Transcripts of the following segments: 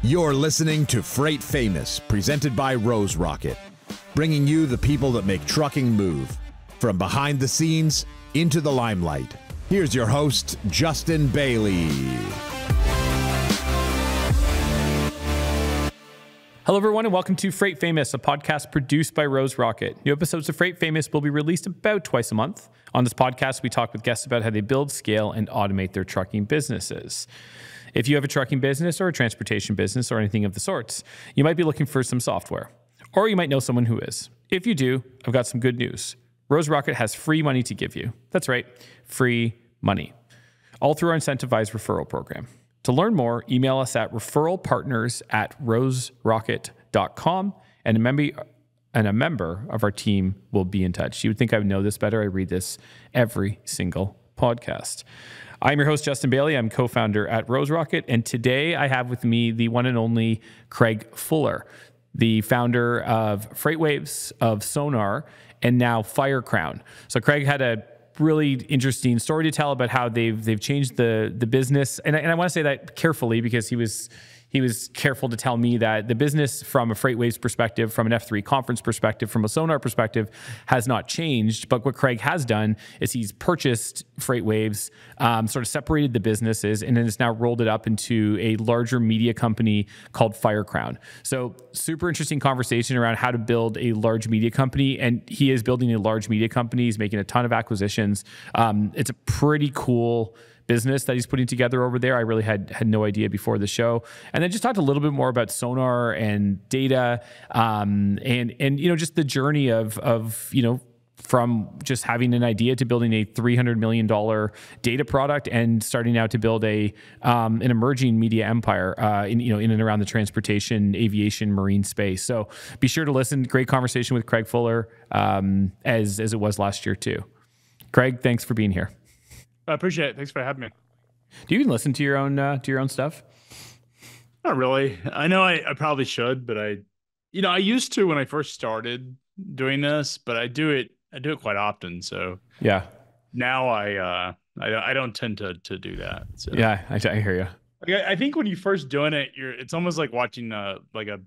You're listening to Freight Famous, presented by Rose Rocket, bringing you the people that make trucking move. From behind the scenes into the limelight. Here's your host, Justin Bailie. Hello, everyone, and welcome to Freight Famous, a podcast produced by Rose Rocket. New episodes of Freight Famous will be released about twice a month. On this podcast, we talk with guests about how they build, scale, and automate their trucking businesses. If you have a trucking business or a transportation business or anything of the sorts, you might be looking for some software, or you might know someone who is. If you do, I've got some good news. Rose Rocket has free money to give you. That's right, free money, all through our incentivized referral program. To learn more, email us at referralpartners@roserocket.com, and a member of our team will be in touch. You would think I would know this better. I read this every single podcast. I'm your host, Justin Bailie. I'm co-founder at Rose Rocket, and today I have with me the one and only Craig Fuller, the founder of FreightWaves, of Sonar, and now Firecrown. So Craig had a really interesting story to tell about how they've changed the business, and I want to say that carefully because he was careful to tell me that the business from a FreightWaves perspective, from an F3 conference perspective, from a Sonar perspective has not changed. But what Craig has done is he's purchased FreightWaves, sort of separated the businesses, and then has now rolled it up into a larger media company called Firecrown. So super interesting conversation around how to build a large media company. And he is building a large media company. He's making a ton of acquisitions. It's a pretty cool business that he's putting together over there. I really had no idea before the show. And then just talked a little bit more about Sonar and data, and just the journey of from just having an idea to building a $300 million data product and starting out to build an emerging media empire in and around the transportation, aviation, marine space. So be sure to listen. Great conversation with Craig Fuller, as it was last year too. Craig, thanks for being here. I appreciate it. Thanks for having me. Do you even listen to your own stuff? Not really. I know I probably should, but I used to when I first started doing this, but I do it quite often. So yeah, now I don't tend to do that. So. Yeah, I hear you. I think when you first doing it, it's almost like watching like a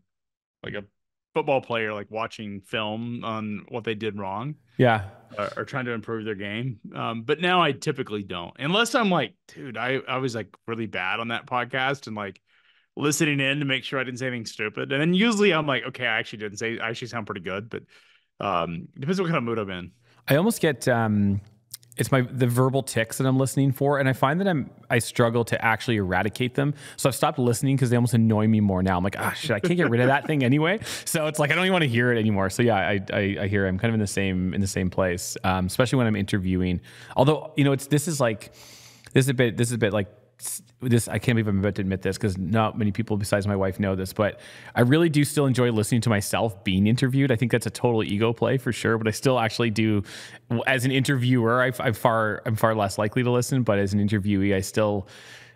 football player, like watching film on what they did wrong. Yeah. Or trying to improve their game. But now I typically don't, unless I'm like, dude, I was like really bad on that podcast and like listening in to make sure I didn't say anything stupid. And then usually I'm like, okay, I actually sound pretty good, but depends what kind of mood I'm in. I almost get, it's the verbal tics that I'm listening for. And I find that I struggle to actually eradicate them. So I've stopped listening because they almost annoy me more now. I'm like, shit, I can't get rid of that thing anyway. So it's like, I don't even want to hear it anymore. So yeah, I hear I'm kind of in the same place, especially when I'm interviewing. Although, this is a bit like this. I can't believe I'm about to admit this because not many people besides my wife know this, but I really do still enjoy listening to myself being interviewed. I think that's a total ego play for sure, but I still actually do. As an interviewer, I'm far less likely to listen, but as an interviewee, I still.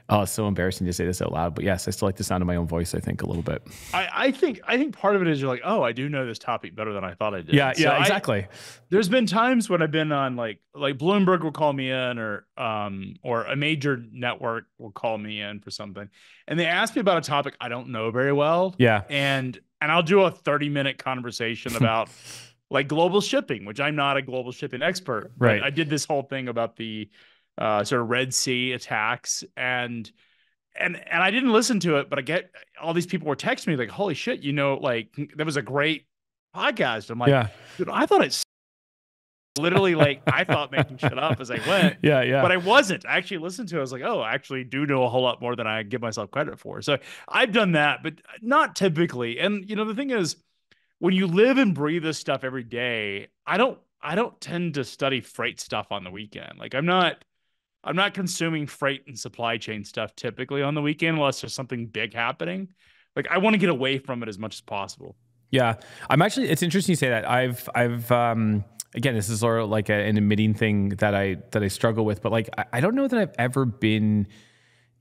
Oh, it's so embarrassing to say this out loud, but yes, I still like the sound of my own voice, I think, a little bit. I think part of it is you're like, oh, I do know this topic better than I thought I did. Yeah, exactly. There's been times when I've been on like Bloomberg will call me in or a major network will call me in for something. And they ask me about a topic I don't know very well. Yeah. And I'll do a 30-minute conversation about like global shipping, which I'm not a global shipping expert. Right. I did this whole thing about the sort of Red Sea attacks and I didn't listen to it, but I get all these people were texting me like, holy shit, like that was a great podcast. I'm like, yeah. Dude, I thought it's literally like, I thought making shit up as I went. Yeah. But I wasn't. I actually listened to it. I was like, oh, I actually do know a whole lot more than I give myself credit for. So I've done that, but not typically. And the thing is, when you live and breathe this stuff every day, I don't tend to study freight stuff on the weekend. Like I'm not consuming freight and supply chain stuff typically on the weekend unless there's something big happening. Like I want to get away from it as much as possible. Yeah. It's interesting you say that. I've again, this is sort of like an admitting thing that I struggle with, but like, I don't know that I've ever been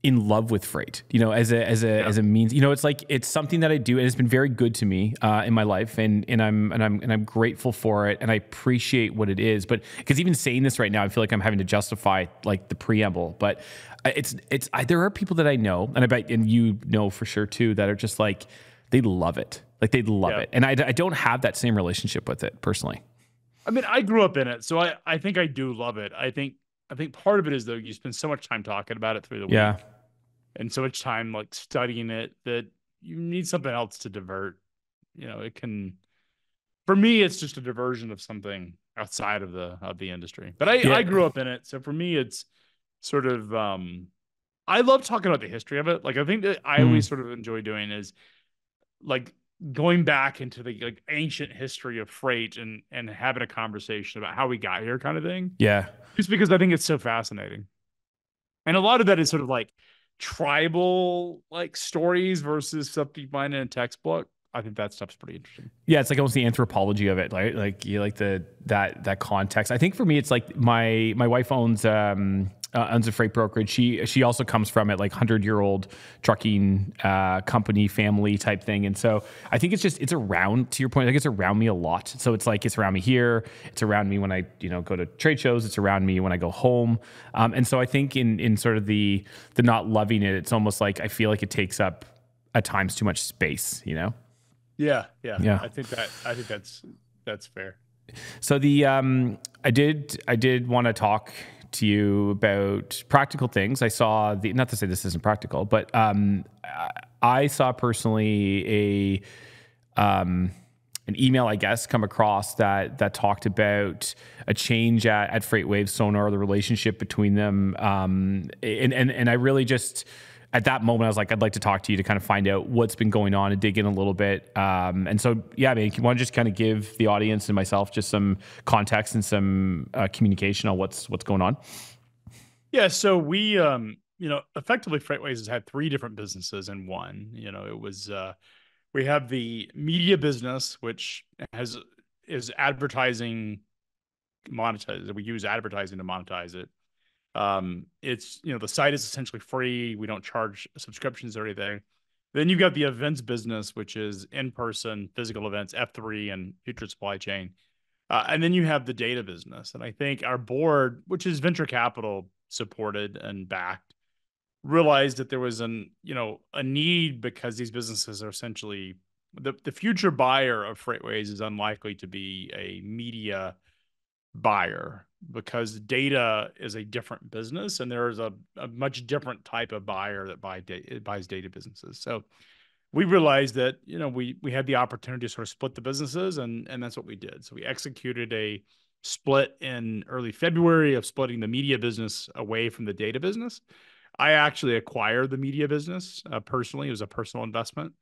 in love with freight, you know, as a means, you know, it's something that I do, and it's been very good to me in my life, and I'm grateful for it, and I appreciate what it is. But because even saying this right now, I feel like I'm having to justify like the preamble. But there are people that I know, and I bet, and you know for sure too, that are just like, they love it, like they love it, and I don't have that same relationship with it personally. I mean, I grew up in it, so I think I do love it. I think part of it is, though, you spend so much time talking about it through the week, and so much time like studying it, that you need something else to divert. You know, it can. For me, it's just a diversion of something outside of the industry. But I grew up in it, so for me, it's sort of. I love talking about the history of it. Like, I think that I always sort of enjoy doing is like going back into the like ancient history of freight and having a conversation about how we got here, kind of thing. Yeah, Just because I think it's so fascinating, and a lot of that is sort of like tribal like stories versus stuff you find in a textbook. I think that stuff's pretty interesting. Yeah, it's like almost the anthropology of it, like you like that context. I think for me, it's like my wife owns a freight brokerage. She also comes from it, like 100-year-old trucking company family type thing, and so I think it's around, to your point, like it's around me a lot. So it's like it's around me here, it's around me when I go to trade shows, it's around me when I go home, and so I think in sort of the not loving it, it's almost like I feel like it takes up at times too much space, you know. Yeah. I think that's fair. So I did want to talk to you about practical things. I saw not to say this isn't practical, but I saw personally an email, I guess, come across that talked about a change at FreightWaves, Sonar, the relationship between them, and I really just. At that moment, I was like, I'd like to talk to you to kind of find out what's been going on and dig in a little bit. And so, yeah, I mean, you want to just kind of give the audience and myself just some context and some communication on what's going on? Yeah. So we, effectively FreightWaves has had three different businesses in one. It was, we have the media business, which is advertising monetized. We use advertising to monetize it. It's, the site is essentially free. We don't charge subscriptions or anything. Then you've got the events business, which is in-person physical events, F3 and future supply chain. And then you have the data business. And I think our board, which is venture capital supported and backed, realized that there was a need, because these businesses are essentially the future buyer of FreightWaves is unlikely to be a media buyer, because data is a different business, and there is a much different type of buyer that buys data businesses. So we realized that we had the opportunity to sort of split the businesses, and that's what we did. So we executed a split in early February of splitting the media business away from the data business. I actually acquired the media business personally. It was a personal investment,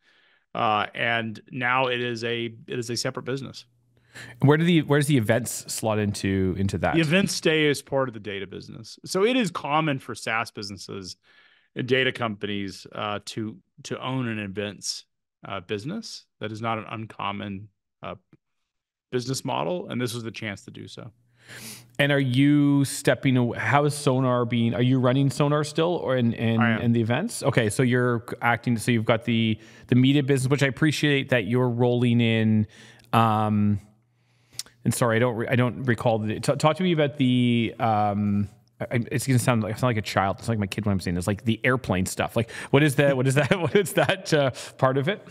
and now it is a separate business. Where does the events slot into that? The events stay as part of the data business. So it is common for SaaS businesses and data companies to own an events business. That is not an uncommon business model, and this was the chance to do so. And are you stepping away? How is Sonar being? Are you running Sonar still, or in the events? Okay, so you're acting. So you've got the media business, which I appreciate that you're rolling in. And sorry, I don't recall. Talk to me about the. It's gonna sound like a child. It's like my kid when I'm saying this. Like the airplane stuff. Like what is that? What is that? What is that part of it?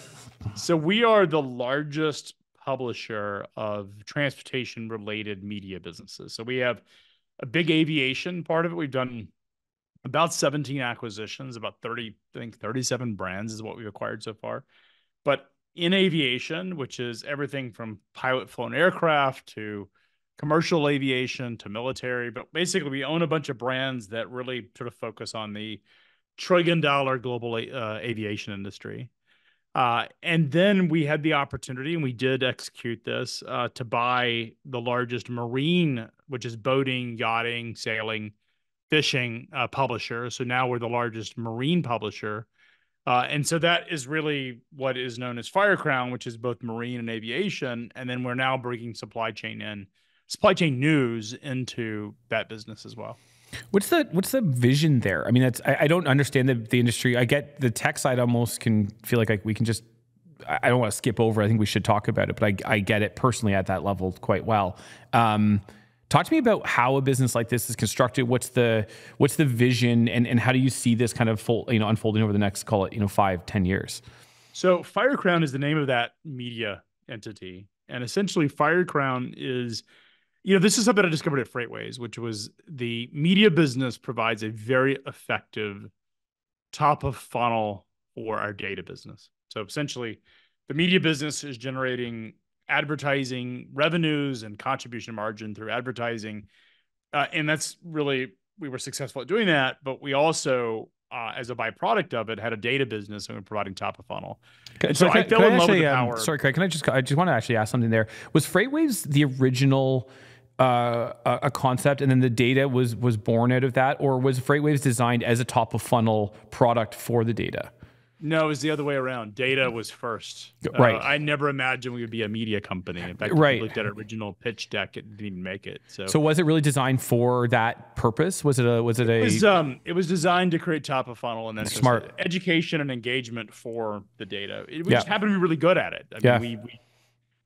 So we are the largest publisher of transportation-related media businesses. So we have a big aviation part of it. We've done about 17 acquisitions, about 30, I think 37 brands is what we've acquired so far. But in aviation, which is everything from pilot-flown aircraft to commercial aviation to military, but basically we own a bunch of brands that really sort of focus on the trillion-dollar global aviation industry. And then we had the opportunity, and we did execute this, to buy the largest marine, which is boating, yachting, sailing, fishing publisher. So now we're the largest marine publisher. And so that is really what is known as Firecrown, which is both marine and aviation. And then we're now bringing supply chain news into that business as well. What's the vision there? I mean, I don't understand the industry. I get the tech side almost can feel like we can just, I don't want to skip over. I think we should talk about it, but I get it personally at that level quite well. Talk to me about how a business like this is constructed. What's the vision, and how do you see this kind of unfolding over the next, call it, 5-10 years? So Firecrown is the name of that media entity. And essentially Firecrown is, this is something I discovered at FreightWaves, which was the media business provides a very effective top of funnel for our data business. So essentially the media business is generating advertising revenues and contribution margin through advertising. And that's really, we were successful at doing that, but we also, as a byproduct of it, had a data business and we're providing top of funnel. And so I fell in love with the power. Sorry, Craig, I just want to actually ask something there. Was FreightWaves the original a concept and then the data was born out of that, or was FreightWaves designed as a top of funnel product for the data? No, it was the other way around. Data was first. Right. I never imagined we would be a media company. In fact, right. If you looked at our original pitch deck, it didn't even make it. So was it really designed for that purpose? It was designed to create top of funnel and then smart education and engagement for the data. We just happened to be really good at it. I mean, we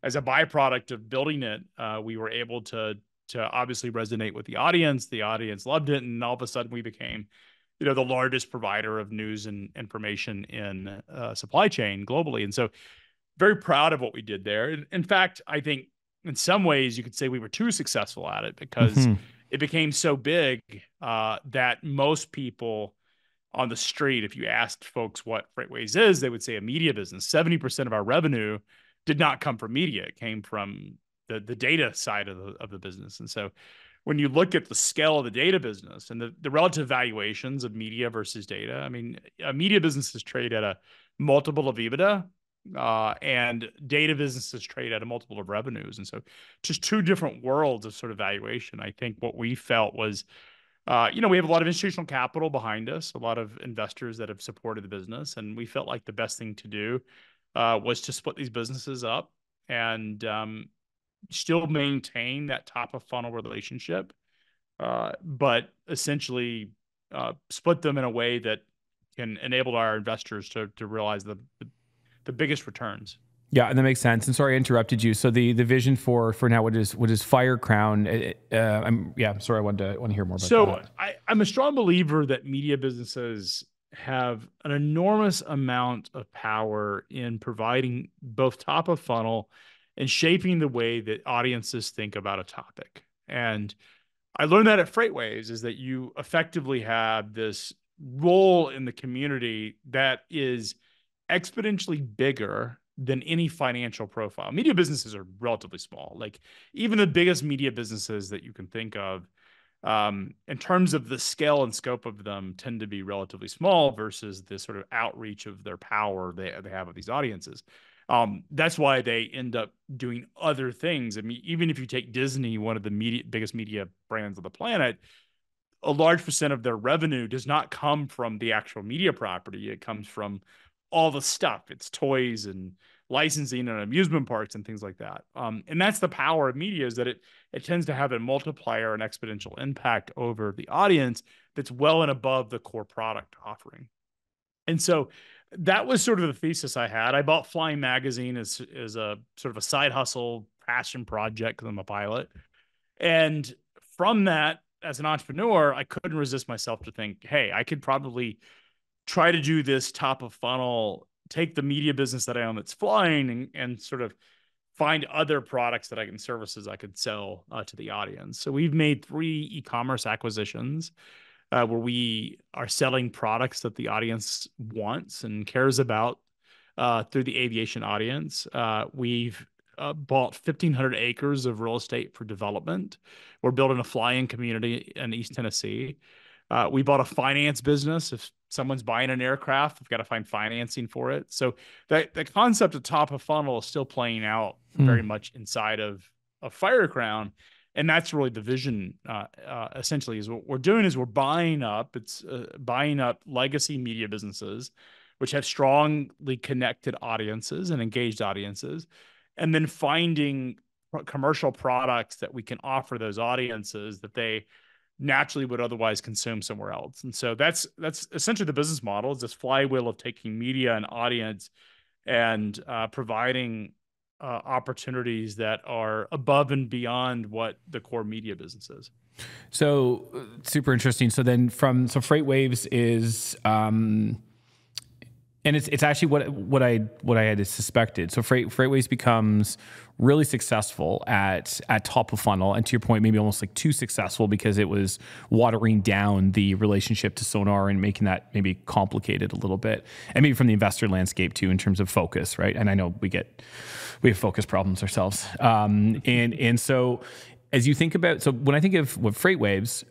as a byproduct of building it, we were able to obviously resonate with the audience. The audience loved it, and all of a sudden we became the largest provider of news and information in supply chain globally. And so very proud of what we did there. In fact, I think in some ways you could say we were too successful at it because it became so big that most people on the street, if you asked folks what FreightWaves is, they would say a media business. 70% of our revenue did not come from media. It came from the data side of the business. And so when you look at the scale of the data business and the relative valuations of media versus data, I mean, a media businesses trade at a multiple of EBITDA, and data businesses trade at a multiple of revenues. And so just two different worlds of sort of valuation. I think what we felt was, we have a lot of institutional capital behind us, a lot of investors that have supported the business. And we felt like the best thing to do was to split these businesses up and still maintain that top of funnel relationship, but essentially split them in a way that can enable our investors to realize the biggest returns. Yeah, and that makes sense. And sorry I interrupted you. So the vision for now, what is Firecrown? I want to hear more about that. So I'm a strong believer that media businesses have an enormous amount of power in providing both top of funnel and shaping the way that audiences think about a topic. And I learned that at FreightWaves is that you effectively have this role in the community that is exponentially bigger than any financial profile. Media businesses are relatively small. Like even the biggest media businesses that you can think of, in terms of the scale and scope of them, tend to be relatively small versus the sort of outreach of their power they have with these audiences. That's why they end up doing other things. I mean, even if you take Disney, one of the biggest media brands on the planet, a large percent of their revenue does not come from the actual media property. It comes from all the stuff. It's toys and licensing and amusement parks and things like that. And that's the power of media, is that it tends to have a multiplier and exponential impact over the audience that's well and above the core product offering. And so that was sort of the thesis I had. I bought Flying Magazine as a sort of a side hustle passion project because I'm a pilot. And from that, as an entrepreneur, I couldn't resist myself to think, hey, I could probably try to do this top of funnel, take the media business that I own that's flying and sort of find other products that I can services I could sell to the audience. So we've made 3 e-commerce acquisitions where we are selling products that the audience wants and cares about through the aviation audience. We've bought 1,500 acres of real estate for development. We're building a fly-in community in East Tennessee. We bought a finance business. If someone's buying an aircraft, we've got to find financing for it. So the concept of top of funnel is still playing out very much inside of Firecrown. And that's really the vision, essentially, is what we're doing is we're buying up legacy media businesses, which have strongly connected audiences and engaged audiences, and then finding commercial products that we can offer those audiences that they naturally would otherwise consume somewhere else. And so that's essentially the business model, is this flywheel of taking media and audience and providing opportunities that are above and beyond what the core media business is. So super interesting. So then FreightWaves is, and it's actually what I had suspected. So FreightWaves becomes really successful at top of funnel, and to your point, maybe almost like too successful because it was watering down the relationship to Sonar and making that maybe complicated a little bit, and maybe from the investor landscape too in terms of focus, right? And I know we have focus problems ourselves, and so. As you think about, so when I think of what FreightWaves,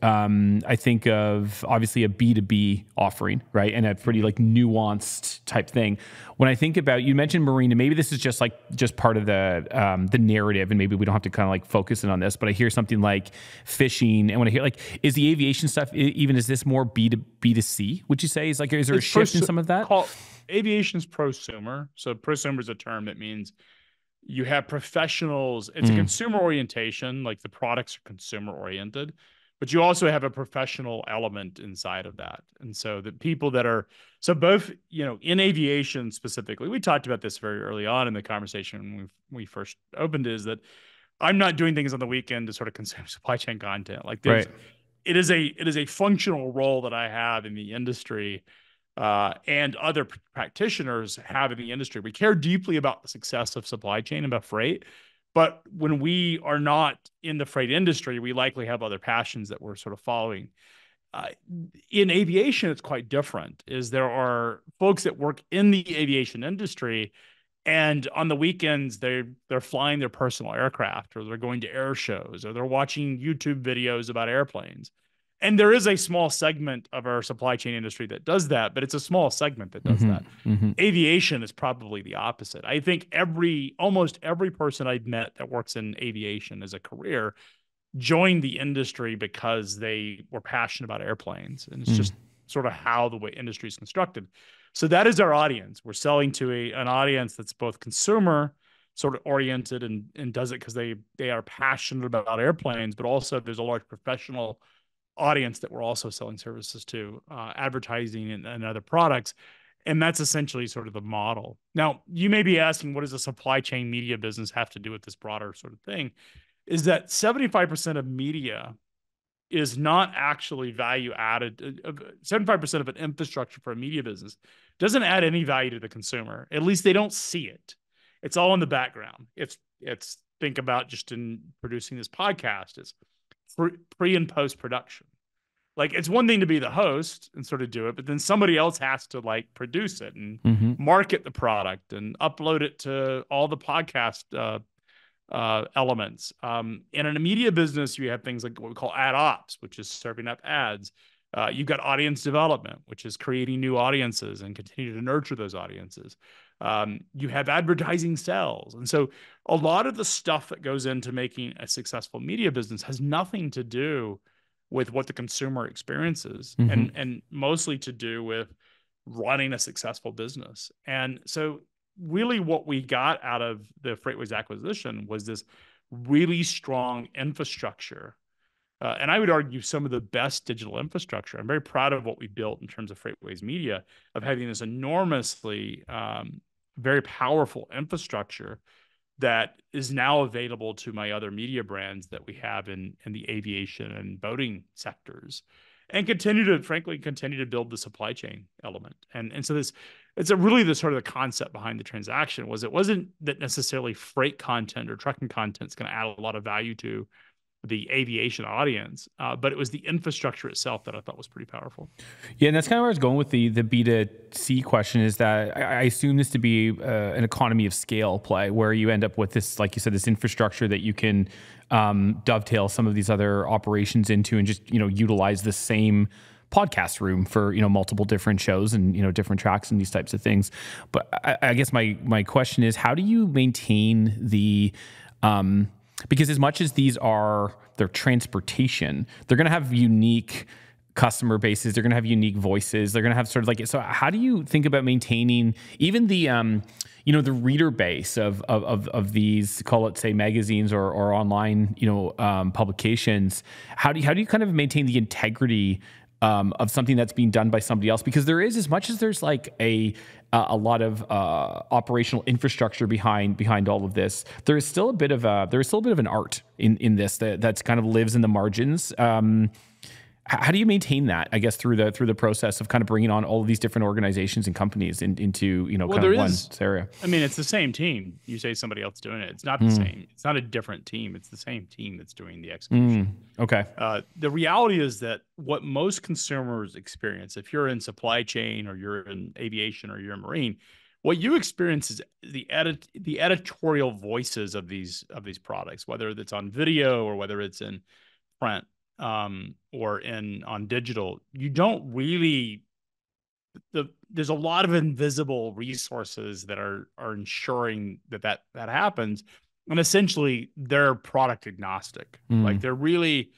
I think of obviously a B2B offering, right? And a pretty like nuanced type thing. When I think about, you mentioned marine, and maybe this is just part of the narrative, and maybe we don't have to kind of like focus in on this, but I hear something like fishing, and when I hear like, is the aviation stuff, even is this more B2C, would you say? Is there a shift in some of that? Aviation is prosumer. So prosumer is a term that means you have professionals. It's a consumer orientation, like the products are consumer oriented, but you also have a professional element inside of that. And so the people that are, so both, in aviation specifically, we talked about this very early on in the conversation when we first opened, is that I'm not doing things on the weekend to sort of consume supply chain content. Like right. It is a functional role that I have in the industry. And other practitioners have in the industry. We care deeply about the success of supply chain and about freight, but when we are not in the freight industry, we likely have other passions that we're sort of following. In aviation, it's quite different. There are folks that work in the aviation industry, and on the weekends they're flying their personal aircraft, or they're going to air shows, or they're watching YouTube videos about airplanes. And there is a small segment of our supply chain industry that does that, but it's a small segment that does that. Aviation is probably the opposite. I think almost every person I've met that works in aviation as a career joined the industry because they were passionate about airplanes. And it's just sort of how the way industry is constructed. So that is our audience. We're selling to an audience that's both consumer sort of oriented and does it because they are passionate about airplanes, but also there's a large professional audience that we're also selling services to, advertising and other products. And that's essentially sort of the model. Now, you may be asking, what does a supply chain media business have to do with this broader sort of thing? Is that 75% of media is not actually value added. 75% of an infrastructure for a media business doesn't add any value to the consumer. At least they don't see it. It's all in the background. It's think about just in producing this podcast, it's pre and post production. Like, it's one thing to be the host and sort of do it, but then somebody else has to like produce it and market the product and upload it to all the podcast elements. And in a media business, you have things like what we call ad ops, which is serving up ads. You've got audience development, which is creating new audiences and continue to nurture those audiences. You have advertising sales. And so a lot of the stuff that goes into making a successful media business has nothing to do with what the consumer experiences and mostly to do with running a successful business. And so really what we got out of the FreightWaves acquisition was this really strong infrastructure. And I would argue some of the best digital infrastructure. I'm very proud of what we built in terms of FreightWaves Media, of having this enormously, very powerful infrastructure that is now available to my other media brands that we have in the aviation and boating sectors, and continue to build the supply chain element. And so it's really the sort of the concept behind the transaction was it wasn't that necessarily freight content or trucking content is going to add a lot of value to the aviation audience, but it was the infrastructure itself that I thought was pretty powerful. Yeah, and that's kind of where I was going with the B2C question, is that I assume this to be an economy of scale play where you end up with this, like you said, this infrastructure that you can dovetail some of these other operations into and just, utilize the same podcast room for, multiple different shows and, different tracks and these types of things. But I guess my question is, how do you maintain the... because as much as these are their transportation, they're going to have unique customer bases. They're going to have unique voices. They're going to have sort of like, so how do you think about maintaining even the, the reader base of these, call it, say, magazines or online, publications. How do you kind of maintain the integrity of something that's being done by somebody else? Because there is, as much as there's like a lot of operational infrastructure behind all of this, there is still a bit of an art in this that's kind of lives in the margins. How do you maintain that, I guess, through the process of kind of bringing on all of these different organizations and companies into kind of one area? I mean, it's the same team. You say somebody else doing it. It's not the same. It's not a different team. It's the same team that's doing the execution. Okay. The reality is that what most consumers experience, if you're in supply chain or you're in aviation or you're in marine, what you experience is the editorial voices of these products, whether it's on video or whether it's in print. Or on digital. You don't really, there's a lot of invisible resources that are ensuring that happens. And essentially they're product agnostic. Like, they're really,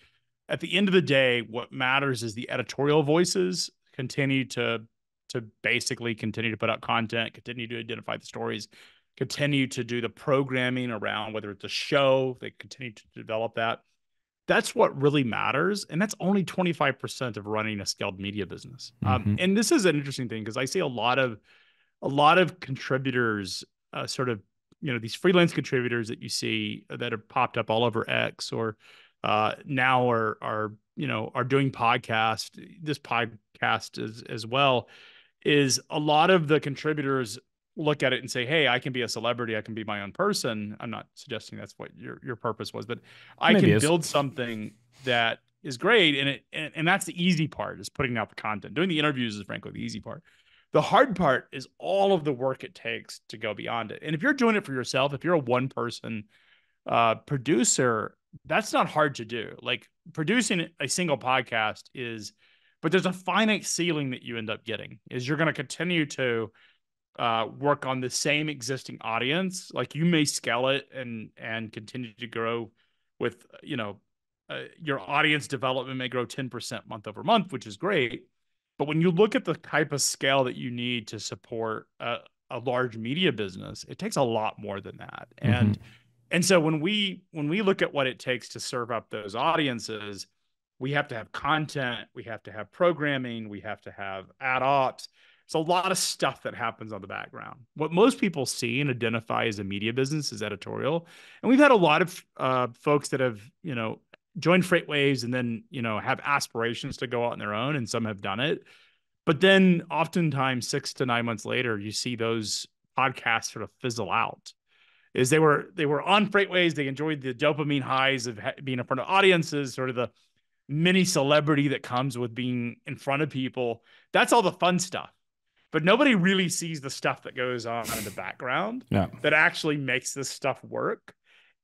at the end of the day, what matters is the editorial voices continue to basically continue to put out content, continue to identify the stories, continue to do the programming around, whether it's a show, they continue to develop that. That's what really matters. And that's only 25% of running a scaled media business. And this is an interesting thing, because I see a lot of contributors, these freelance contributors that you see that have popped up all over X, or now are doing podcast. This podcast as well, is a lot of the contributors look at it and say, hey, I can be a celebrity. I can be my own person. I'm not suggesting that's what your purpose was, but I can build something that is great. And that's the easy part, is putting out the content. Doing the interviews is frankly the easy part. The hard part is all of the work it takes to go beyond it. And if you're doing it for yourself, if you're a one person producer, that's not hard to do. Like, producing a single podcast but there's a finite ceiling that you end up getting, is you're going to continue to work on the same existing audience. Like, you may scale it and continue to grow with, your audience development may grow 10% month over month, which is great. But when you look at the type of scale that you need to support a large media business, it takes a lot more than that. And so when we look at what it takes to serve up those audiences, we have to have content, we have to have programming, we have to have ad ops. It's a lot of stuff that happens on the background. What most people see and identify as a media business is editorial. And we've had a lot of folks that have, joined FreightWaves and then, have aspirations to go out on their own, and some have done it. But then oftentimes 6 to 9 months later, you see those podcasts sort of fizzle out. Is they were on FreightWaves, they enjoyed the dopamine highs of being in front of audiences, sort of the mini celebrity that comes with being in front of people. That's all the fun stuff. But nobody really sees the stuff that goes on in the background that actually makes this stuff work.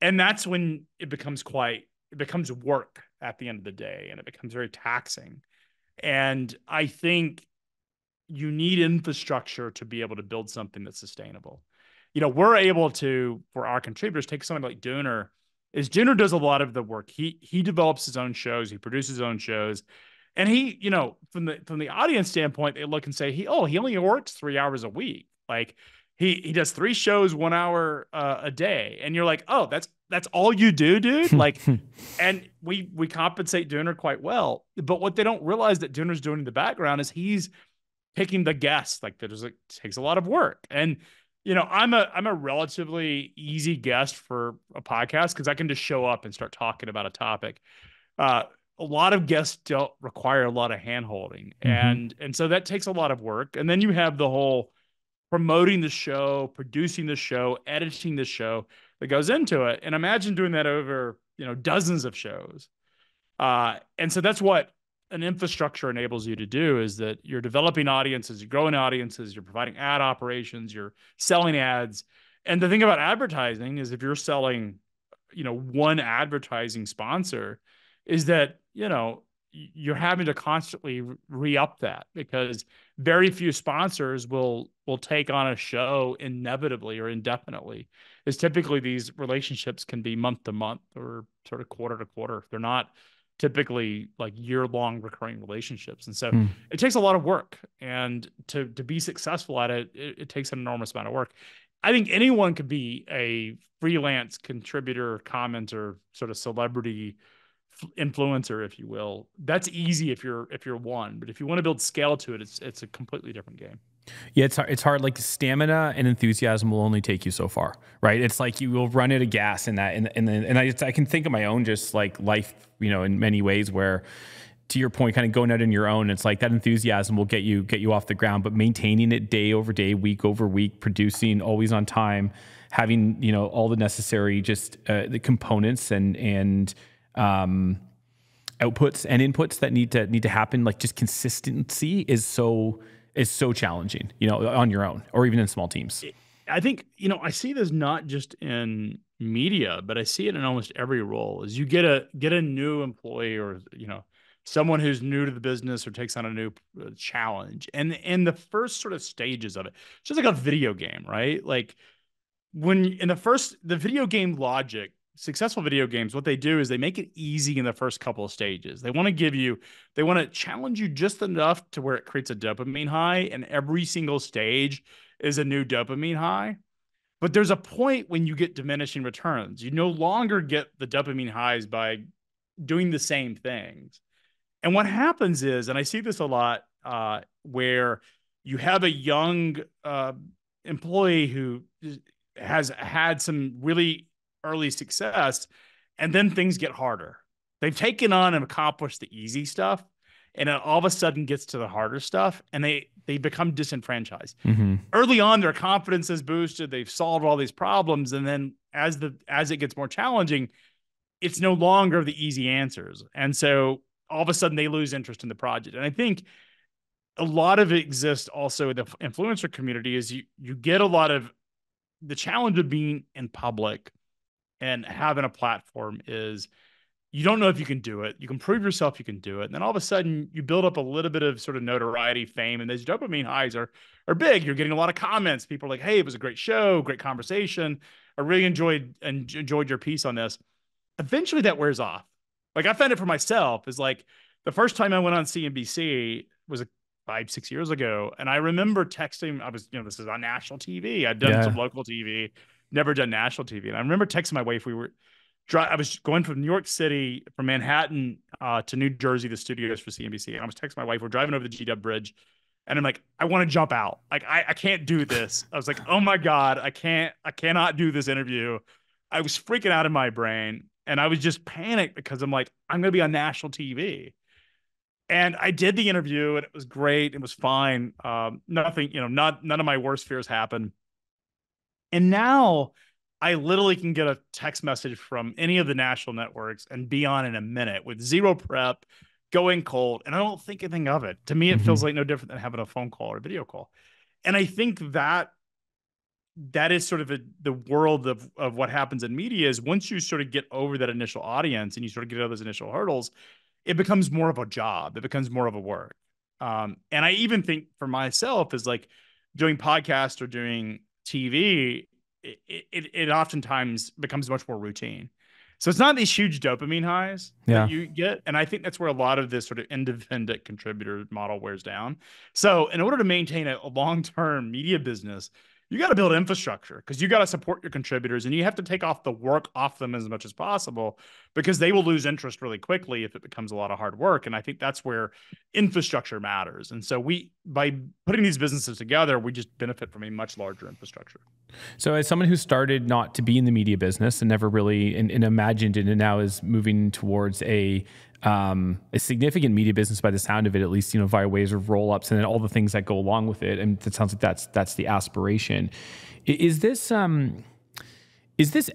And that's when it becomes work at the end of the day, and it becomes very taxing. And I think you need infrastructure to be able to build something that's sustainable. We're able to, for our contributors, take someone like Dooner. Dooner does a lot of the work. He develops his own shows. He produces his own shows. And he, from the audience standpoint, they look and say, he only works 3 hours a week. Like, he does 3 shows, 1 hour a day. And you're like, oh, that's all you do, dude? Like, and we compensate Dooner quite well. But what they don't realize that Dooner's doing in the background is he's picking the guests. Like, it takes a lot of work. And, I'm a relatively easy guest for a podcast, because I can just show up and start talking about a topic. A lot of guests don't require a lot of hand-holding. And so that takes a lot of work. And then you have the whole promoting the show, producing the show, editing the show that goes into it. And imagine doing that over, dozens of shows. And so that's what an infrastructure enables you to do, is that you're developing audiences, you're growing audiences, you're providing ad operations, you're selling ads. And the thing about advertising is, if you're selling, one advertising sponsor, is that, you're having to constantly re-up that, because very few sponsors will take on a show inevitably or indefinitely. Is typically these relationships can be month to month or sort of quarter to quarter. They're not typically like year-long recurring relationships. And so it takes a lot of work, and to be successful at it, it takes an enormous amount of work. I think anyone could be a freelance contributor, commenter, sort of celebrity influencer, if you will. That's easy if you're one, but if you want to build scale to it, it's a completely different game. Yeah, it's hard. Like stamina and enthusiasm will only take you so far, right? It's like you will run out of gas in that, and I can think of my own just like life, in many ways where, to your point, kind of going out on your own, it's like that enthusiasm will get you off the ground, but maintaining it day over day, week over week, producing always on time, having all the necessary just the components and outputs and inputs that need to happen, like just consistency is so challenging, on your own or even in small teams. I think, I see this not just in media, but I see it in almost every role. Is you get a new employee or, someone who's new to the business or takes on a new challenge. And in the first sort of stages of it, it's just like a video game, right? Like when in the video game logic, successful video games, what they do is they make it easy in the first couple of stages. They want to challenge you just enough to where it creates a dopamine high, and every single stage is a new dopamine high. But there's a point when you get diminishing returns. You no longer get the dopamine highs by doing the same things. And what happens is, and I see this a lot, where you have a young employee who has had some really early success, and then things get harder. They've taken on and accomplished the easy stuff, and it all of a sudden gets to the harder stuff, and they become disenfranchised. Mm-hmm. Early on, their confidence is boosted. They've solved all these problems, and then as it gets more challenging, it's no longer the easy answers, and so all of a sudden they lose interest in the project. And I think a lot of it exists also in the influencer community. Is you get a lot of the challenge of being in public and having a platform is you don't know if you can do it. You can prove yourself you can do it. And then all of a sudden you build up a little bit of sort of notoriety, fame, and those dopamine highs are big. You're getting a lot of comments. People are like, hey, it was a great show, great conversation. I really enjoyed your piece on this. Eventually that wears off. Like I found it for myself is like the first time I went on CNBC was 5-6 years ago. And I remember texting, I was, this is on national TV. I'd done some local TV, never done national TV. And I remember texting my wife, I was going from New York City, from Manhattan to New Jersey, the studios for CNBC. And I was texting my wife, we're driving over the GW Bridge. And I'm like, I want to jump out. Like, I can't do this. I was like, oh my God, I cannot do this interview. I was freaking out in my brain. And I was just panicked because I'm like, I'm going to be on national TV. And I did the interview and it was great. It was fine. Nothing, none of my worst fears happened. And now I literally can get a text message from any of the national networks and be on in a minute with zero prep, going cold. And I don't think anything of it. To me, it feels like no different than having a phone call or a video call. And I think that is sort of the world of what happens in media is once you sort of get over that initial audience and you sort of get over those initial hurdles, it becomes more of a job. It becomes more of a work. And I even think for myself is like doing podcasts or doing TV, it oftentimes becomes much more routine. So it's not these huge dopamine highs that you get. And I think that's where a lot of this sort of independent contributor model wears down. So in order to maintain a long-term media business, you got to build infrastructure because you got to support your contributors and you have to take off the work off them as much as possible because they will lose interest really quickly if it becomes a lot of hard work. And I think that's where infrastructure matters. And so by putting these businesses together, we just benefit from a much larger infrastructure. So as someone who started not to be in the media business and never really and imagined it and now is moving towards a significant media business by the sound of it, at least, via ways of roll-ups and then all the things that go along with it. And it sounds like that's the aspiration. Is this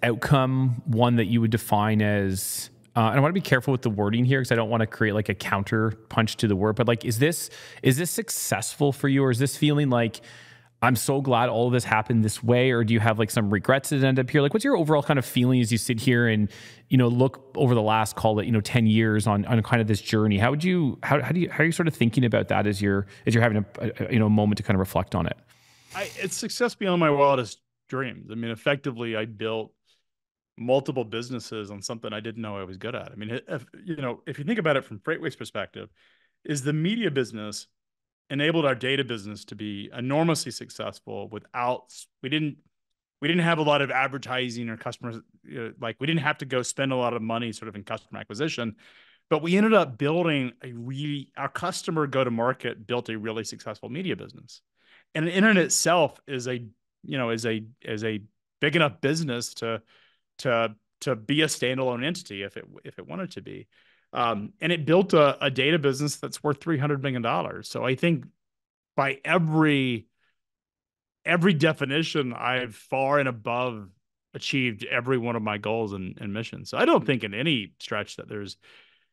outcome one that you would define as, and I want to be careful with the wording here because I don't want to create like a counter punch to the word, but like, is this successful for you? Or is this feeling like, I'm so glad all of this happened this way, or do you have like some regrets that end up here? Like, what's your overall kind of feeling as you sit here and, look over the last, call it, 10 years on kind of this journey? How are you sort of thinking about that as you're having a moment to kind of reflect on it? It's success beyond my wildest dreams. I mean, effectively, I built multiple businesses on something I didn't know I was good at. I mean, if you think about it from FreightWaves perspective, is the media business enabled our data business to be enormously successful we didn't we didn't have a lot of advertising or customers, like we didn't have to go spend a lot of money sort of in customer acquisition, but we ended up building our customer go-to-market built a really successful media business. And the internet itself is a big enough business to be a standalone entity if it wanted to be. And it built a data business that's worth $300 million. So I think by every definition, I've far and above achieved every one of my goals and missions. So I don't think in any stretch that there's,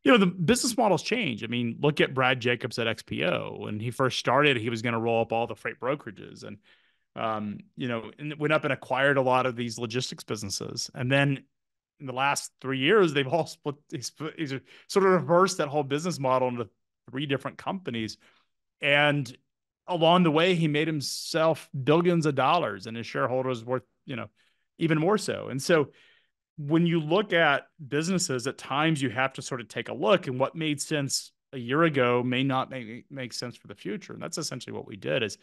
the business models change. I mean, look at Brad Jacobs at XPO. When he first started, he was going to roll up all the freight brokerages and, and went up and acquired a lot of these logistics businesses. And then in the last 3 years, they've all split. He's sort of reversed that whole business model into 3 different companies. And along the way, he made himself billions of dollars, and his shareholders worth, even more so. And so when you look at businesses, at times you have to sort of take a look, and what made sense a year ago may not make sense for the future. And that's essentially what we did. Is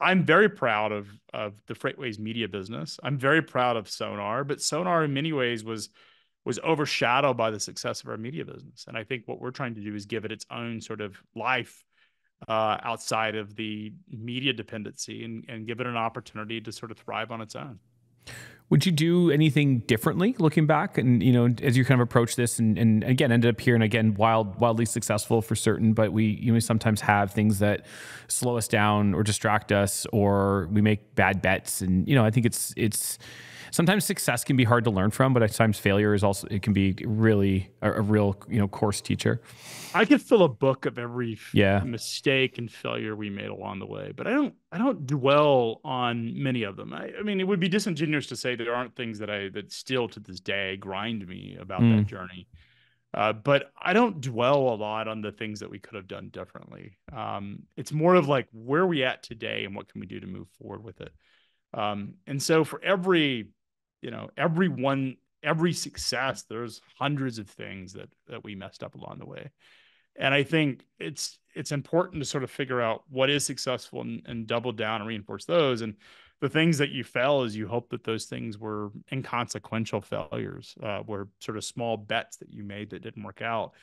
I'm very proud of the FreightWaves media business. I'm very proud of Sonar, but Sonar in many ways was overshadowed by the success of our media business. And I think what we're trying to do is give it its own sort of life outside of the media dependency, and give it an opportunity to sort of thrive on its own. Would you do anything differently looking back? And, as you kind of approach this and again, ended up here and again, wildly successful for certain, but we sometimes have things that slow us down or distract us, or we make bad bets. And, I think it's sometimes success can be hard to learn from, but at times failure it can be really a real, course teacher. I could fill a book of every mistake and failure we made along the way, but I don't dwell on many of them. I mean, it would be disingenuous to say there aren't things that still to this day grind me about that journey. But I don't dwell a lot on the things that we could have done differently. It's more of like, where are we at today and what can we do to move forward with it? And so for every success, there's hundreds of things that we messed up along the way. And I think it's important to sort of figure out what is successful and double down and reinforce those. And the things that you fail is you hope that those things were inconsequential failures, were sort of small bets that you made that didn't work out,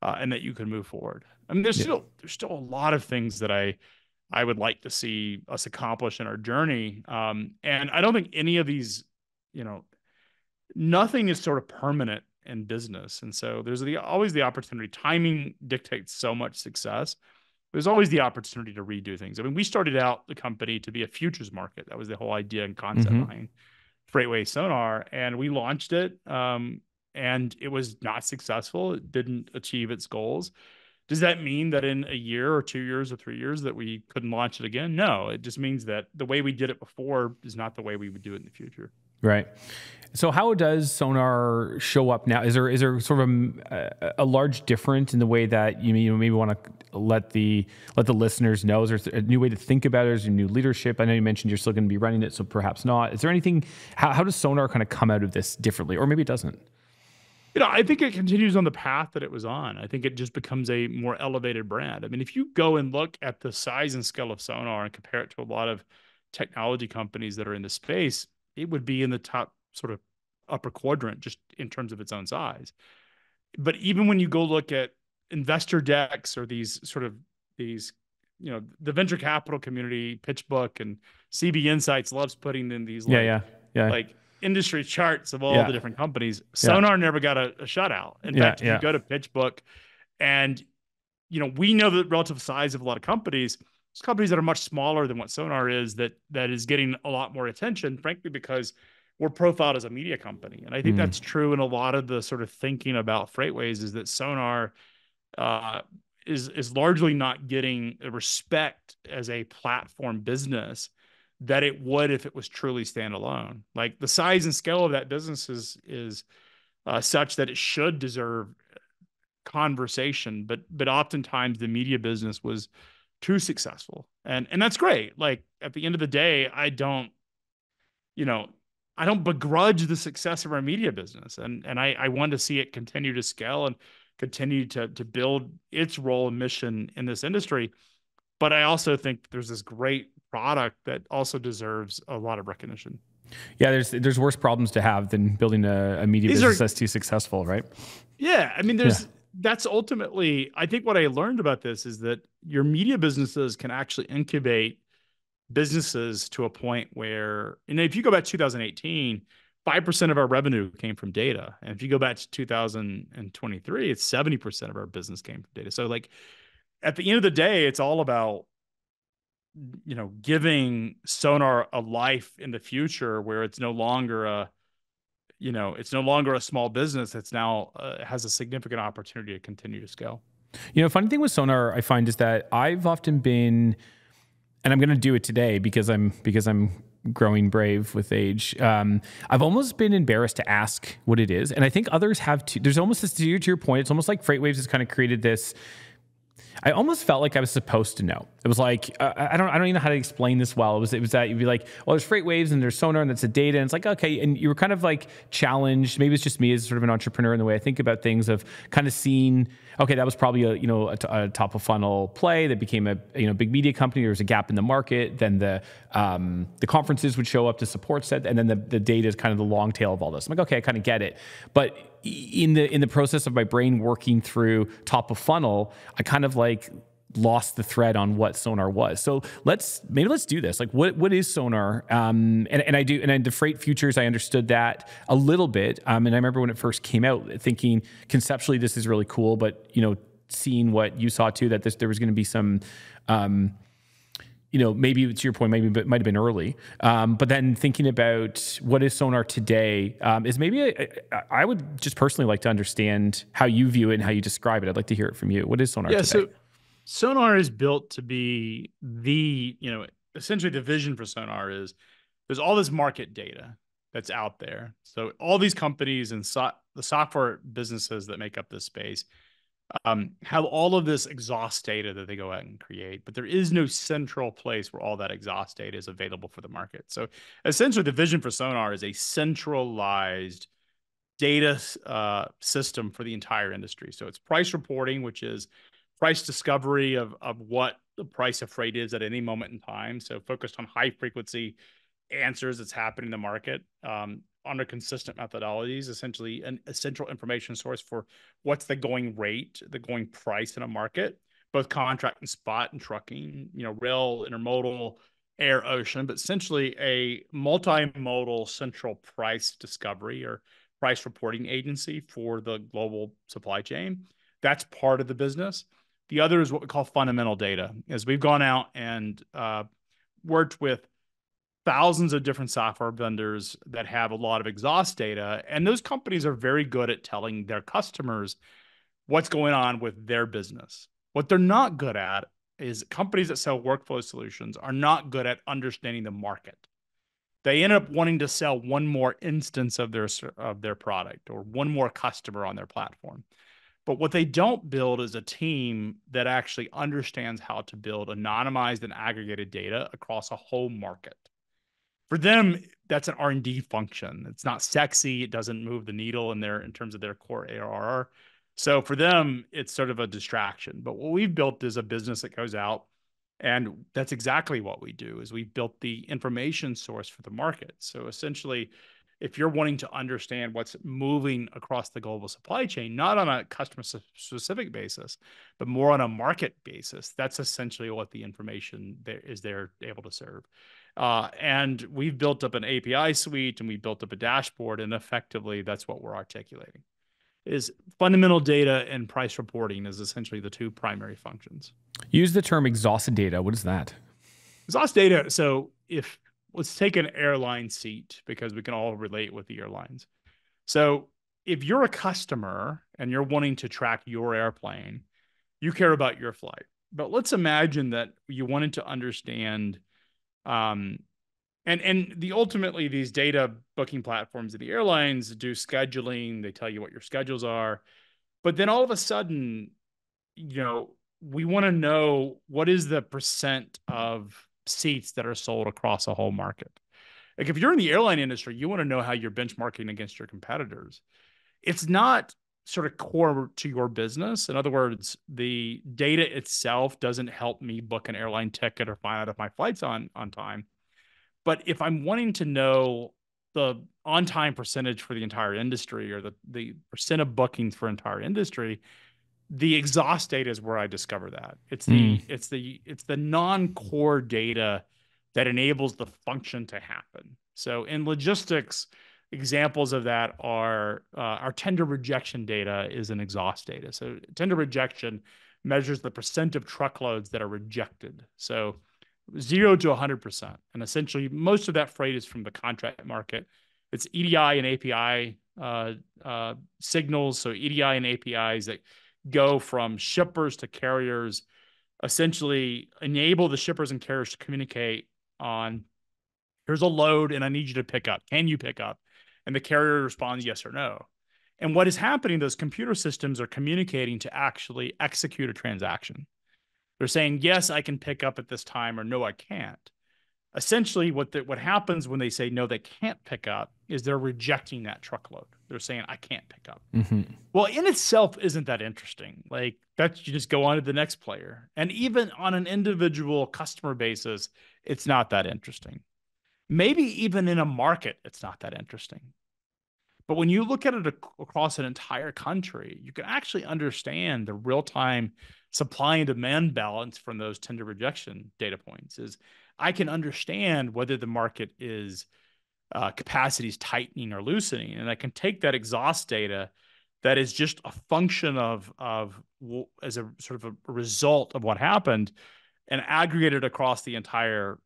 and that you can move forward. I mean, there's still a lot of things that I would like to see us accomplish in our journey. And I don't think any of these, nothing is sort of permanent in business. And so there's always the opportunity. Timing dictates so much success. There's always the opportunity to redo things. I mean, we started out the company to be a futures market. That was the whole idea and concept behind FreightWaves Sonar. And we launched it, and it was not successful. It didn't achieve its goals. Does that mean that in a year or 2 years or 3 years that we couldn't launch it again? No, it just means that the way we did it before is not the way we would do it in the future. Right. So how does Sonar show up now? Is there sort of a large difference in the way that you maybe want to let the listeners know? Is there a new way to think about it? Is there new leadership? I know you mentioned you're still going to be running it, so perhaps not. Is there anything? How does Sonar kind of come out of this differently, or maybe it doesn't? I think it continues on the path that it was on. I think it just becomes a more elevated brand. I mean, if you go and look at the size and scale of Sonar and compare it to a lot of technology companies that are in the space, it would be in the top sort of upper quadrant just in terms of its own size. But even when you go look at investor decks or these, the venture capital community, PitchBook and CB Insights loves putting in these like industry charts of all the different companies. Sonar never got a shutout. In fact, if you go to PitchBook and, we know the relative size of a lot of companies, there's companies that are much smaller than what Sonar is that is getting a lot more attention, frankly, because we're profiled as a media company. And I think that's true in a lot of the sort of thinking about FreightWaves, is that Sonar is largely not getting a respect as a platform business that it would if it was truly standalone. Like, the size and scale of that business is such that it should deserve conversation, but oftentimes the media business was too successful, and that's great. Like, at the end of the day, I don't begrudge the success of our media business, and I want to see it continue to scale and continue to build its role and mission in this industry. But I also think there's this great product that also deserves a lot of recognition. Yeah, there's worse problems to have than building a media business that's too successful, right? Yeah, I mean, that's ultimately, I think what I learned about this is that your media businesses can actually incubate businesses to a point where, if you go back to 2018, 5% of our revenue came from data. And if you go back to 2023, it's 70% of our business came from data. So like at the end of the day, it's all about, giving Sonar a life in the future where it's no longer a small business. It's now has a significant opportunity to continue to scale. Funny thing with Sonar, I find, is that I've often been, and I'm going to do it today because I'm growing brave with age. I've almost been embarrassed to ask what it is, and I think others have too. There's almost this, to your point, it's almost like FreightWaves has kind of created this. I almost felt like I was supposed to know. It was like, I don't even know how to explain this well. It was that you'd be like, well, there's FreightWaves and there's Sonar and that's the data. And it's like, okay. And you were kind of like challenged. Maybe it's just me as sort of an entrepreneur in the way I think about things, of kind of seeing, okay, that was probably a top of funnel play that became a big media company. There was a gap in the market. Then the conferences would show up to support set. And then the data is kind of the long tail of all this. I'm like, okay, I kind of get it. But in the process of my brain working through top of funnel, I kind of like lost the thread on what Sonar was. So let's do this. Like, what is Sonar? And the freight futures, I understood that a little bit. And I remember when it first came out, thinking conceptually this is really cool, but seeing what you saw too, that there was going to be some. Maybe to your point, maybe it might have been early. But then thinking about what is Sonar today is maybe I would just personally like to understand how you view it and how you describe it. I'd like to hear it from you. What is Sonar today? So Sonar is built to be essentially the vision for Sonar is there's all this market data that's out there. So all these companies and the software businesses that make up this space have all of this exhaust data that they go out and create, but there is no central place where all that exhaust data is available for the market. So essentially the vision for Sonar is a centralized data system for the entire industry. So it's price reporting, which is price discovery of what the price of freight is at any moment in time. So focused on high frequency answers that's happening in the market under consistent methodologies, essentially a central information source for what's the going rate, the going price in a market, both contract and spot and trucking, rail, intermodal, air, ocean, but essentially a multimodal central price discovery or price reporting agency for the global supply chain. That's part of the business. The other is what we call fundamental data. As we've gone out and worked with thousands of different software vendors that have a lot of exhaust data, and those companies are very good at telling their customers what's going on with their business. What they're not good at is companies that sell workflow solutions are not good at understanding the market. They end up wanting to sell one more instance of their product or one more customer on their platform. But what they don't build is a team that actually understands how to build anonymized and aggregated data across a whole market. For them, that's an R&D function. It's not sexy. It doesn't move the needle in terms of their core ARR. So for them, it's sort of a distraction. But what we've built is a business that goes out, and that's exactly what we do. Is we've built the information source for the market. So essentially, if you're wanting to understand what's moving across the global supply chain, not on a customer specific basis, but more on a market basis, that's essentially what the information they're able to serve. And we've built up an API suite and we built up a dashboard, and effectively that's what we're articulating. Is fundamental data and price reporting is essentially the two primary functions. Use the term exhausted data. What is that? Exhaust data. So let's take an airline seat because we can all relate with the airlines. So if you're a customer and you're wanting to track your airplane, you care about your flight. But let's imagine that you wanted to understand, and ultimately these data booking platforms of the airlines do scheduling. They tell you what your schedules are. But then all of a sudden, we want to know what is the percent of seats that are sold across a whole market. Like if you're in the airline industry, you want to know how you're benchmarking against your competitors. It's not sort of core to your business. In other words, the data itself doesn't help me book an airline ticket or find out if my flight's on time. But if I'm wanting to know the on-time percentage for the entire industry, or the percent of bookings for entire industry, the exhaust data is where I discover that. It's the non-core data that enables the function to happen. So in logistics, examples of that are our tender rejection data is an exhaust data. So tender rejection measures the percent of truckloads that are rejected. So 0 to 100%. And essentially, most of that freight is from the contract market. It's EDI and API signals. So EDI and APIs that go from shippers to carriers, essentially enable the shippers and carriers to communicate on, here's a load and I need you to pick up. Can you pick up? And the carrier responds yes or no. And what is happening, those computer systems are communicating to actually execute a transaction. They're saying, yes, I can pick up at this time, or no, I can't. Essentially, what happens when they say no, they can't pick up, is they're rejecting that truckload. They're saying, I can't pick up. Mm-hmm. Well, in itself, isn't that interesting? Like, that you just go on to the next player. And even on an individual customer basis, it's not that interesting. Maybe even in a market, it's not that interesting. But when you look at it across an entire country, you can actually understand the real-time supply and demand balance from those tender rejection data points. Is I can understand whether the market is capacity is tightening or loosening, and I can take that exhaust data that is just a function of as a sort of a result of what happened, and aggregate it across the entire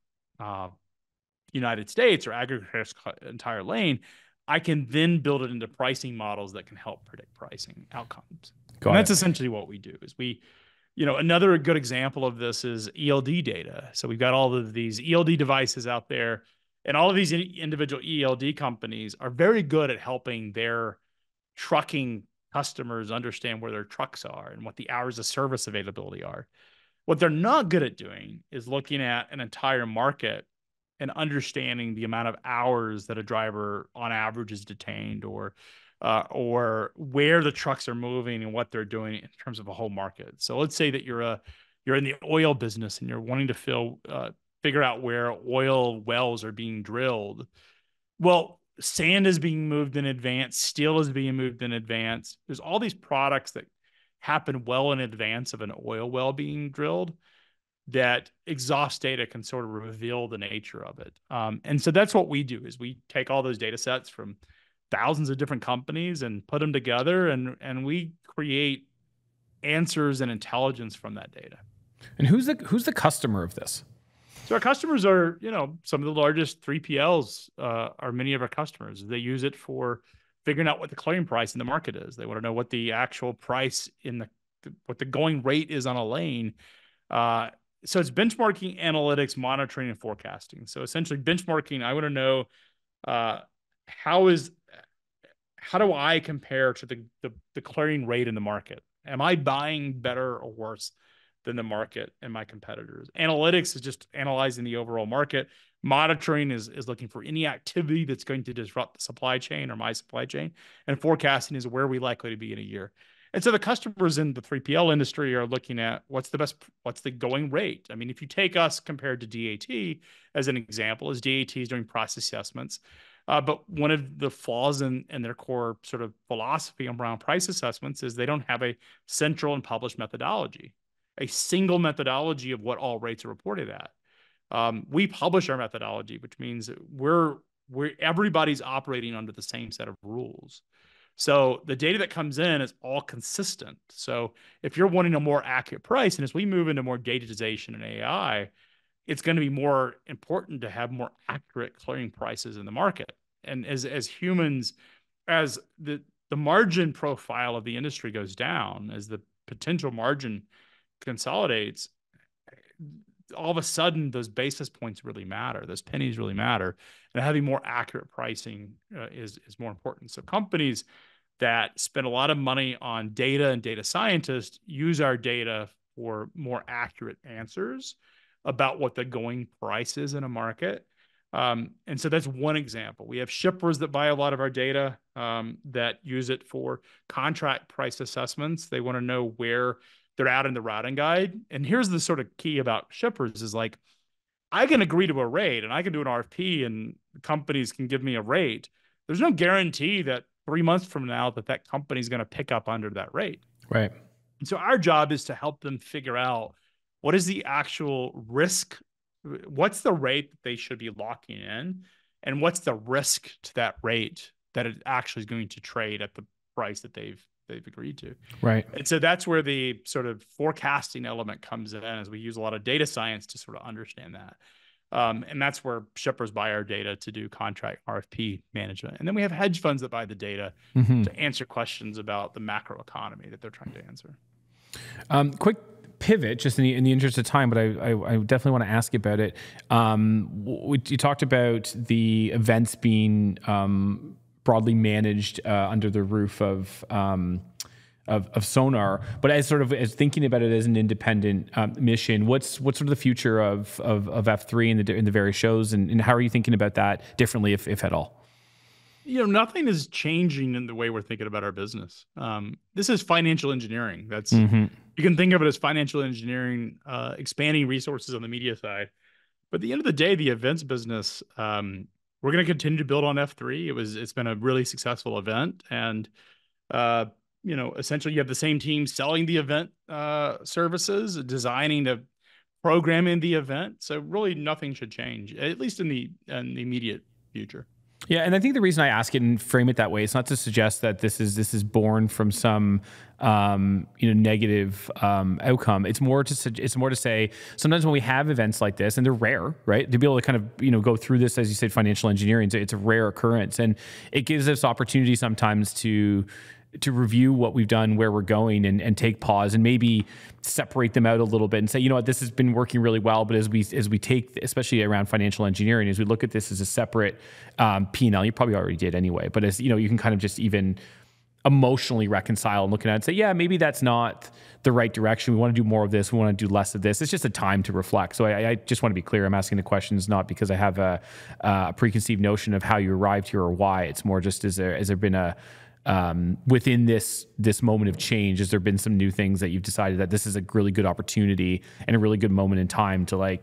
United States, or aggregate entire lane. I can then build it into pricing models that can help predict pricing outcomes. And that's essentially what we do. Is we, another good example of this is ELD data. So we've got all of these ELD devices out there, and all of these individual ELD companies are very good at helping their trucking customers understand where their trucks are and what the hours of service availability are. What they're not good at doing is looking at an entire market and understanding the amount of hours that a driver on average is detained, or where the trucks are moving and what they're doing in terms of a whole market. So let's say that you're in the oil business and you're wanting to figure out where oil wells are being drilled. Well, sand is being moved in advance, steel is being moved in advance. There's all these products that happen well in advance of an oil well being drilled, that exhaust data can sort of reveal the nature of it. And so that's what we do, is we take all those data sets from thousands of different companies and put them together, and we create answers and intelligence from that data. And who's the customer of this? So our customers are, some of the largest 3PLs are many of our customers. They use it for figuring out what the clearing price in the market is. They want to know what the actual price what the going rate is on a lane. So it's benchmarking, analytics, monitoring, and forecasting. So essentially benchmarking, I want to know how do I compare to the clearing rate in the market? Am I buying better or worse than the market and my competitors? Analytics is just analyzing the overall market. Monitoring is looking for any activity that's going to disrupt the supply chain or my supply chain. And forecasting is where we're likely to be in a year. And so the customers in the 3PL industry are looking at what's the going rate. I mean, if you take us compared to DAT as an example, as DAT is doing price assessments, but one of the flaws in their core sort of philosophy around price assessments is they don't have a central and published methodology, a single methodology of what all rates are reported at. We publish our methodology, which means everybody's operating under the same set of rules. So the data that comes in is all consistent. So if you're wanting a more accurate price, and as we move into more datization and AI, it's going to be more important to have more accurate clearing prices in the market. And as humans, as the margin profile of the industry goes down, as the potential margin consolidates, all of a sudden those basis points really matter. Those pennies really matter. And having more accurate pricing is more important. So companies that spend a lot of money on data and data scientists use our data for more accurate answers about what the going price is in a market. And so that's one example. We have shippers that buy a lot of our data that use it for contract price assessments. They want to know where they're at in the routing guide. And here's the sort of key about shippers is like, I can agree to a rate and I can do an RFP and companies can give me a rate. There's no guarantee that 3 months from now that company is going to pick up under that rate. Right. And so our job is to help them figure out what is the actual risk, what's the rate that they should be locking in, and what's the risk to that rate that it actually is going to trade at the price that they've agreed to. Right. And so that's where the sort of forecasting element comes in, as we use a lot of data science to sort of understand that. And that's where shippers buy our data to do contract RFP management. And then we have hedge funds that buy the data to answer questions about the macro economy that they're trying to answer. Quick pivot, just in the interest of time, but I definitely want to ask you about it. You talked about the events being broadly managed under the roof of Sonar, but as thinking about it as an independent mission, what's sort of the future of F3 in the various shows, and how are you thinking about that differently, if at all? Nothing is changing in the way we're thinking about our business. This is financial engineering. That's you can think of it as financial engineering, expanding resources on the media side. But at the end of the day, the events business, we're going to continue to build on F3. It's been a really successful event, and essentially you have the same team selling the event services, designing the programming the event. So really nothing should change, at least in the immediate future. Yeah, and I think the reason I ask it and frame it that way, it's not to suggest that this is born from some negative outcome. It's more to say sometimes when we have events like this, and they're rare, right? To be able to kind of go through this, as you said, financial engineering, it's a rare occurrence, and it gives us opportunity sometimes to review what we've done, where we're going, and take pause and maybe separate them out a little bit and say, you know what, this has been working really well, but as we take, especially around financial engineering, as we look at this as a separate P&L, you probably already did anyway, but as you can kind of just even emotionally reconcile and look at it and say, yeah, maybe that's not the right direction. We want to do more of this. We want to do less of this. It's just a time to reflect. So I just want to be clear. I'm asking the questions not because I have a preconceived notion of how you arrived here or why. It's more just, has there been a within this moment of change, has there been some new things that you've decided that this is a really good opportunity and a really good moment in time to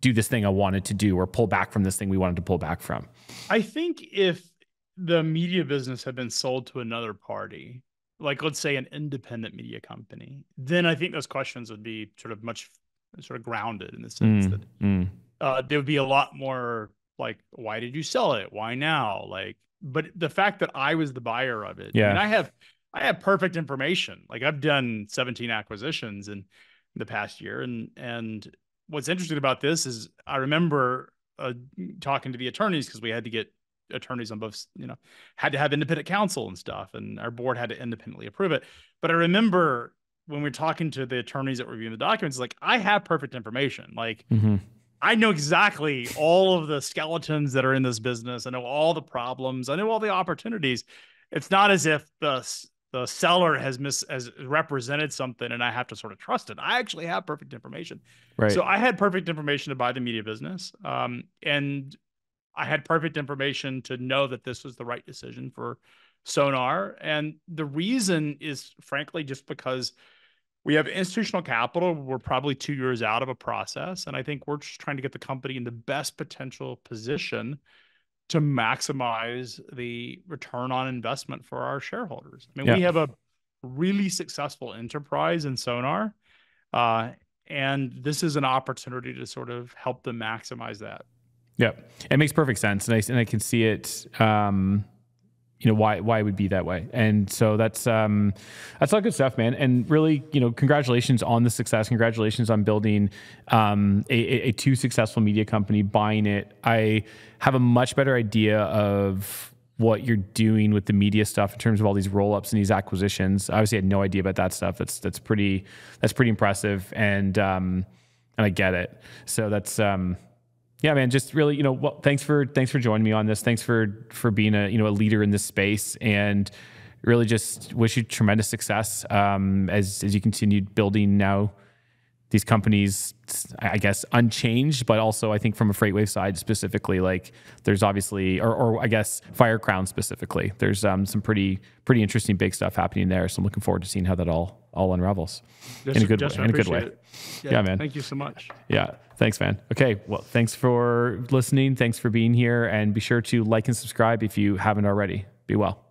do this thing I wanted to do, or pull back from this thing we wanted to pull back from? I think if the media business had been sold to another party, like let's say an independent media company, then I think those questions would be much grounded in the sense that there would be a lot more like, why did you sell it? Why now? But the fact that I was the buyer of it, I have perfect information. Like I've done 17 acquisitions in the past year. And what's interesting about this is I remember talking to the attorneys, because we had to get attorneys on both, had to have independent counsel and stuff. And our board had to independently approve it. But I remember when we're talking to the attorneys that were reviewing the documents, like I have perfect information. I know exactly all of the skeletons that are in this business. I know all the problems. I know all the opportunities. It's not as if the seller has represented something and I have to sort of trust it. I actually have perfect information. Right. So I had perfect information to buy the media business. And I had perfect information to know that this was the right decision for Sonar. And the reason is frankly just because we have institutional capital. We're probably 2 years out of a process. And I think we're just trying to get the company in the best potential position to maximize the return on investment for our shareholders. I mean, we have a really successful enterprise in Sonar. And this is an opportunity to sort of help them maximize that. Yeah, it makes perfect sense. And I can see it, why it would be that way. And so that's all good stuff, man. And really, congratulations on the success. Congratulations on building a too successful media company, buying it. I have a much better idea of what you're doing with the media stuff in terms of all these roll-ups and these acquisitions. I obviously had no idea about that stuff. That's pretty impressive. And I get it. So that's, yeah, man, just really, thanks for joining me on this. Thanks for being a leader in this space, and really just wish you tremendous success as you continue building now these companies, I guess, unchanged, but also I think from a FreightWaves side specifically, like there's obviously, or I guess Firecrown specifically, there's some pretty interesting big stuff happening there. So I'm looking forward to seeing how that all unravels in a good way. Yeah, man. Thank you so much. Yeah. Thanks, man. Okay. Well, thanks for listening. Thanks for being here. And be sure to like and subscribe if you haven't already. Be well.